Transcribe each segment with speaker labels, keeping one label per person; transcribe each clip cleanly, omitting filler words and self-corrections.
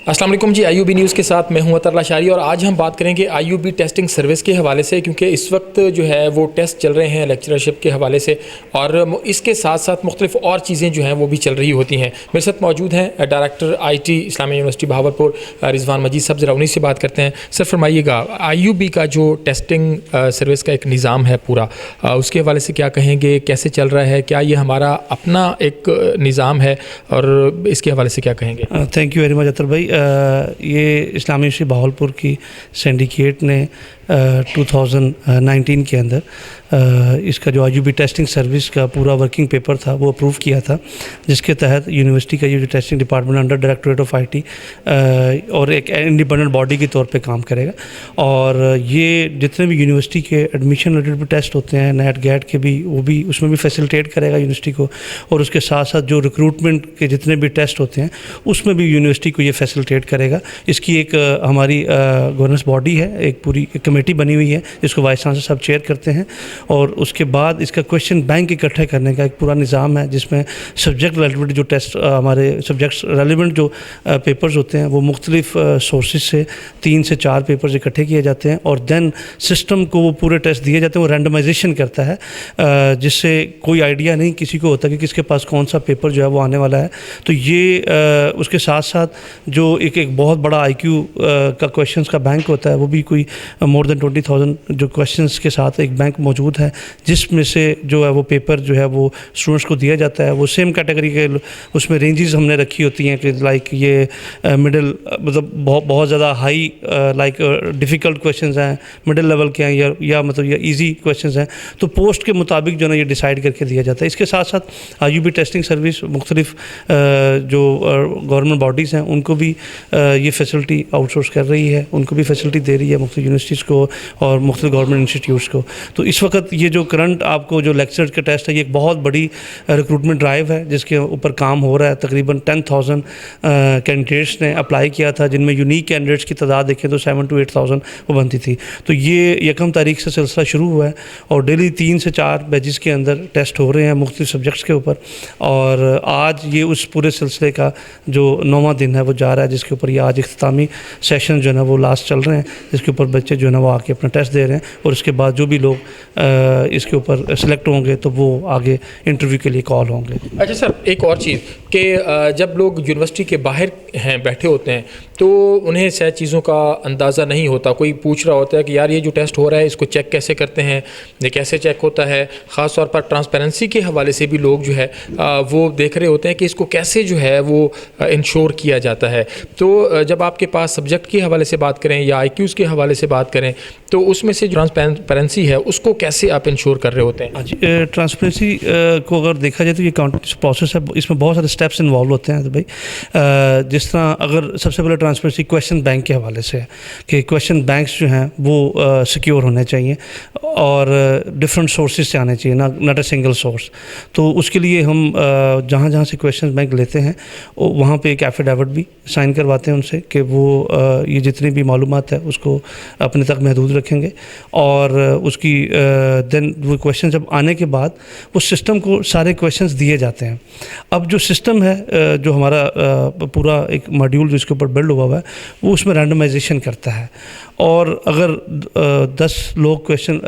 Speaker 1: अस्सलाम वालेकुम जी, आईयूबी न्यूज़ के साथ मैं हूं अतर लाशारी और आज हम बात करेंगे आईयूबी टेस्टिंग सर्विस के हवाले से, क्योंकि इस वक्त जो है वो टेस्ट चल रहे हैं लेक्चरशिप के हवाले से और इसके साथ साथ मुख्तलिफ और चीज़ें जो हैं वो भी चल रही होती हैं। मेरे साथ मौजूद हैं director IT Islamia university Bahawalpur Rizwan Majeed Sahab. ज़रा उन्हीं से बात करते हैं। सर फरमाइएगा, आईयूबी का जो टेस्टिंग सर्विस का एक निज़ाम है पूरा, उसके हवाले से क्या कहेंगे, कैसे चल रहा है, क्या ये हमारा अपना एक निज़ाम है और इसके हवाले से क्या कहेंगे?
Speaker 2: थैंक यू वेरी मच अतर भाई। ये इस्लामी यूनिवर्सिटी बहावलपुर की सिंडिकेट ने 2019 के अंदर इसका जो आईयूबी टेस्टिंग सर्विस का पूरा वर्किंग पेपर था वो अप्रूव किया था, जिसके तहत यूनिवर्सिटी का ये जो testing department under directorate of IT और एक इंडिपेंडेंट बॉडी के तौर पे काम करेगा। और ये जितने भी यूनिवर्सिटी के एडमिशन रिलेटेड टेस्ट होते हैं, नेट गेट के भी, वो भी उसमें भी फैसिलिटेट करेगा यूनिवर्सिटी को। और उसके साथ साथ जो रिक्रूटमेंट के जितने भी टेस्ट होते हैं उसमें भी यूनिवर्सिटी को ये फैसिलिटेट करेगा। इसकी एक हमारी गवर्नेंस बॉडी है, एक पूरी कमेटी बनी हुई है जिसको वाइस चांसलर साहब चेयर करते हैं। और उसके बाद इसका क्वेश्चन बैंक इकट्ठे करने का एक पूरा निज़ाम है, जिसमें सब्जेक्ट रेलिवेंट जो टेस्ट हमारे सब्जेक्ट्स रेलिवेंट जो पेपर्स होते हैं वो मुख्तलिफ सोर्सेज से 3 से 4 पेपर्स इकट्ठे किए जाते हैं और देन सिस्टम को वो पूरे टेस्ट दिए जाते हैं। वो रैंडमाइजेशन करता है, जिससे कोई आइडिया नहीं किसी को होता कि किसके पास कौन सा पेपर जो है वो आने वाला है। तो ये उसके साथ साथ जो एक बहुत बड़ा IQ का क्वेश्चंस का बैंक होता है, वो भी कोई मोर देन 20,000 जो क्वेश्चंस के साथ एक बैंक मौजूद है, जिसमें से जो है वो पेपर जो है वो स्टूडेंट्स को दिया जाता है। वो सेम कैटेगरी के उसमें रेंजेस हमने रखी होती हैं कि लाइक ये मिडिल, मतलब बहुत ज़्यादा हाई लाइक डिफ़िकल्ट क्वेश्चंस हैं, मिडिल लेवल के हैं या मतलब या इजी क्वेश्चंस हैं। तो पोस्ट के मुताबिक जो है ये डिसाइड करके दिया जाता है। इसके साथ साथ आईयूबी टेस्टिंग सर्विस मुख्तलिफ जो गवर्नमेंट बॉडीज़ हैं उनको भी ये फैसिलिटी आउटसोर्स कर रही है, उनको भी फैसिलिटी दे रही है मुख्तलिफ यूनिवर्सिटीज़ को और मुख्तलिफ गवर्नमेंट इंस्टीट्यूट्स को। तो इस वक्त ये जो करंट आपको जो लेक्चर का टेस्ट है, ये एक बहुत बड़ी रिक्रूटमेंट ड्राइव है जिसके ऊपर काम हो रहा है। तकरीबन 10,000 कैंडिडेट्स ने अप्लाई किया था, जिनमें यूनिक कैंडिडेट्स की तादाद देखें तो 7 to 8,000 वो बनती थी। तो ये 1 तारीख से सिलसिला शुरू हुआ है और डेली 3 से 4 बैचेस के अंदर टेस्ट हो रहे हैं मुख्तलिफ सब्जेक्ट्स के ऊपर। और आज ये उस पूरे सिलसिले का जो 9वां दिन है वो जा रहा है, जिसके ऊपर ये आज इख्तितामी सेशन जो है ना वो लास्ट चल रहे हैं, जिसके ऊपर बच्चे जो है ना वो आके अपना टेस्ट दे रहे हैं। और उसके बाद जो भी लोग इसके ऊपर सेलेक्ट होंगे तो वो आगे इंटरव्यू के लिए कॉल होंगे।
Speaker 1: अच्छा सर, एक और चीज़ कि जब लोग यूनिवर्सिटी के बाहर हैं, बैठे होते हैं, तो उन्हें शायद चीज़ों का अंदाज़ा नहीं होता। कोई पूछ रहा होता है कि यार ये जो टेस्ट हो रहा है इसको चेक कैसे करते हैं, ये कैसे चेक होता है। ख़ास तौर पर ट्रांसपेरेंसी के हवाले से भी लोग जो है वो देख रहे होते हैं कि इसको कैसे जो है वो इंश्योर किया जाता है। तो जब आपके पास सब्जेक्ट के हवाले से बात करें या IQs के हवाले से बात करें, तो उसमें से जो ट्रांसपेरेंसी है उसको कैसे आप इंश्योर कर रहे होते हैं?
Speaker 2: जी, ट्रांसपेरेंसी को अगर देखा जाए तो ये प्रोसेस है, इसमें बहुत सारे स्टेप्स इन्वॉल्व होते हैं। तो भाई जिस तरह अगर सबसे पहले ट्रांसपेरेंसी क्वेश्चन बैंक के हवाले से है कि क्वेश्चन बैंक्स जो हैं वो सिक्योर होने चाहिए और डिफरेंट सोर्सेज से आने चाहिए, नॉट अ सिंगल सोर्स। तो उसके लिए हम जहाँ जहाँ से क्वेश्चन बैंक लेते हैं वहाँ पे एक एफिडेविट भी साइन करवाते हैं उनसे कि वो ये जितनी भी मालूमात है उसको अपने तक महदूद रखेंगे। और उसकी देन वो क्वेश्चन जब आने के बाद वो सिस्टम को सारे क्वेश्चंस दिए जाते हैं। अब जो सिस्टम है, जो हमारा पूरा एक मॉड्यूल जो इसके ऊपर बिल्ड हुआ है, वो उसमें रैंडमाइजेशन करता है। और अगर 10 लोग क्वेश्चन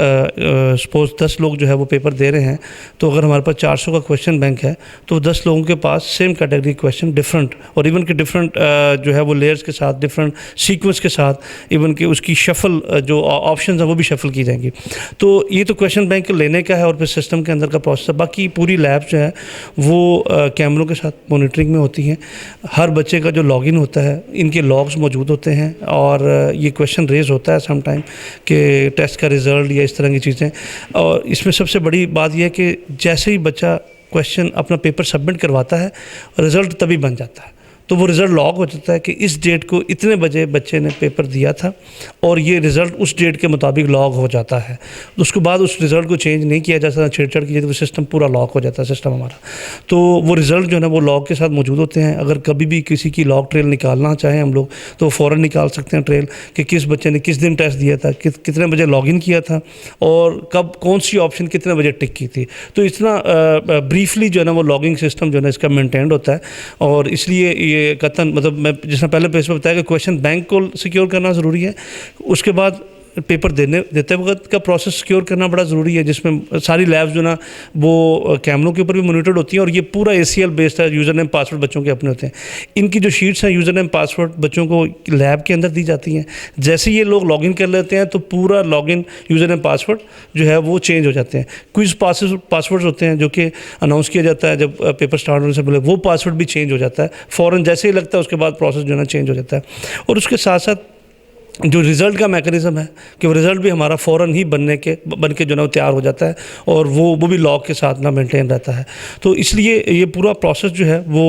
Speaker 2: सपोज 10 लोग जो है वो पेपर दे रहे हैं, तो अगर हमारे पास 400 का क्वेश्चन बैंक है तो 10 लोगों के पास सेम कैटेगरी क्वेश्चन डिफरेंट और इवन के डिफरेंट जो है वो लेयर्स के साथ, डिफरेंट सीक्वेंस के साथ, इवन कि उसकी शफल जो ऑप्शंस हैं वो भी शफल की जाएंगी। तो ये तो क्वेश्चन बैंक लेने का है और फिर सिस्टम के अंदर का प्रोसेस है। बाकी पूरी लैब जो है वो कैमरों के साथ मॉनिटरिंग में होती हैं। हर बच्चे का जो लॉगिन होता है, इनके लॉग्स मौजूद होते हैं और ये क्वेश्चन रेज होता है सम टाइम कि टेस्ट का रिज़ल्ट या इस तरह की चीज़ें। और इसमें सबसे बड़ी बात यह है कि जैसे ही बच्चा क्वेश्चन अपना पेपर सबमिट करवाता है, रिज़ल्ट तभी बन जाता है। तो वो रिज़ल्ट लॉग हो जाता है कि इस डेट को इतने बजे बच्चे ने पेपर दिया था और ये रिज़ल्ट उस डेट के मुताबिक लॉग हो जाता है। तो उसके बाद उस रिज़ल्ट को चेंज नहीं किया जा सकता, छेड़छाड़ की जाती, तो सिस्टम पूरा लॉक हो जाता है सिस्टम हमारा। तो वो रिज़ल्ट जो है ना वो लॉग के साथ मौजूद होते हैं। अगर कभी भी किसी की लॉग ट्रेल निकालना चाहें हम लोग तो फ़ौरन निकाल सकते हैं ट्रेल कि किस बच्चे ने किस दिन टेस्ट दिया था, कितने बजे लॉगिन किया था और कब कौन सी ऑप्शन कितने बजे टिक की थी। तो इतना ब्रीफली जो है ना वो लॉगिंग सिस्टम जो है ना इसका मेंटेन्ड होता है और इसलिए ये कतन मतलब मैं जिसने पहले पेज पर बताया कि क्वेश्चन बैंक को सिक्योर करना ज़रूरी है, उसके बाद पेपर देते वक्त का प्रोसेस सिक्योर करना बड़ा ज़रूरी है, जिसमें सारी लैब्स जो ना वो कैमरों के ऊपर भी मॉनिटर्ड होती हैं और ये पूरा ACL बेस्ड है, यूज़र नेम पासवर्ड बच्चों के अपने होते हैं। इनकी जो शीट्स हैं यूज़र नेम पासवर्ड बच्चों को लैब के अंदर दी जाती हैं। जैसे ये लोग लॉगिन कर लेते हैं तो पूरा लॉगिन यूज़र नेम पासवर्ड जो है वो चेंज हो जाते हैं। क्विज पासवर्ड्स होते हैं जो कि अनाउंस किया जाता है जब पेपर स्टार्ट होने से पहले, वो पासवर्ड भी चेंज हो जाता है फ़ौरन जैसे ही लगता है, उसके बाद प्रोसेस जो है ना चेंज हो जाता है। और उसके साथ साथ जो रिज़ल्ट का मैकेनिज़्म है कि वो रिज़ल्ट भी हमारा फ़ौरन ही बन के जो ना तैयार हो जाता है और वो भी लॉग के साथ ना मेंटेन रहता है। तो इसलिए ये पूरा प्रोसेस जो है वो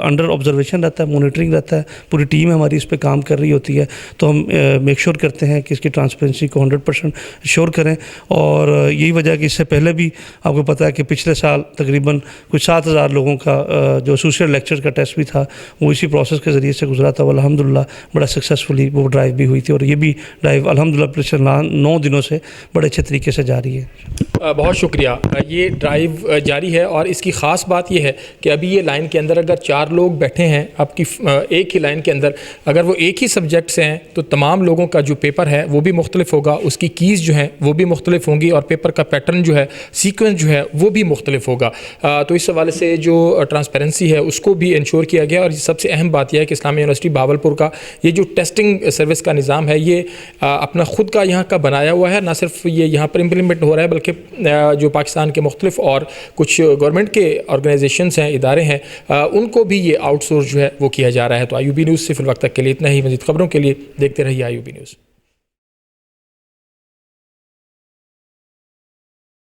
Speaker 2: अंडर ऑब्जर्वेशन रहता है, मॉनिटरिंग रहता है, पूरी टीम हमारी इस पे काम कर रही होती है। तो हम मेक श्योर करते हैं कि इसकी ट्रांसपेरेंसी को 100% श्योर करें। और यही वजह कि इससे पहले भी आपको पता है कि पिछले साल तकरीबन कुछ 7000 लोगों का जो सोशल लेक्चर का टेस्ट भी था वो इसी प्रोसेस के ज़रिए से गुजरा था। अल्हम्दुलिल्लाह बड़ा सक्सेसफुली वो ड्राइव भी हुई थी और ये भी ड्राइव अल्हम्दुलिल्लाह पिछले 9 दिनों से बड़े अच्छे तरीके से जारी है।
Speaker 1: बहुत शुक्रिया। ये ड्राइव जारी है और इसकी ख़ास बात यह है कि अभी ये लाइन के अंदर अगर 4 लोग बैठे हैं आपकी एक ही लाइन के अंदर, अगर वो एक ही सब्जेक्ट से हैं तो तमाम लोगों का जो पेपर है वो भी मुख्तलिफ होगा, उसकी कीज़ जो हैं वो भी मुख्तलिफ होंगी और पेपर का पैटर्न जो है, सीक्वेंस जो है वो भी मुख्तलिफ होगा। तो इस हवाले से जो ट्रांसपेरेंसी है उसको भी इंश्योर किया गया। और सबसे अहम बात यह है कि इस्लामिया यूनिवर्सिटी बावलपुर का ये जो टेस्टिंग सर्विस का निज़ाम है ये अपना ख़ुद का यहाँ का बनाया हुआ है। ना सिर्फ ये यहाँ पर इम्प्लीमेंट हो रहा है बल्कि जो पाकिस्तान के मुख्तलिफ और कुछ गवर्नमेंट के ऑर्गेनाइजेशंस हैं, इदारे हैं, उनको भी ये आउटसोर्स जो है वो किया जा रहा है। तो IUB न्यूज़ से फिल वक्त तक के लिए इतना ही। मज़ीद खबरों के लिए देखते रहिए IUB न्यूज़।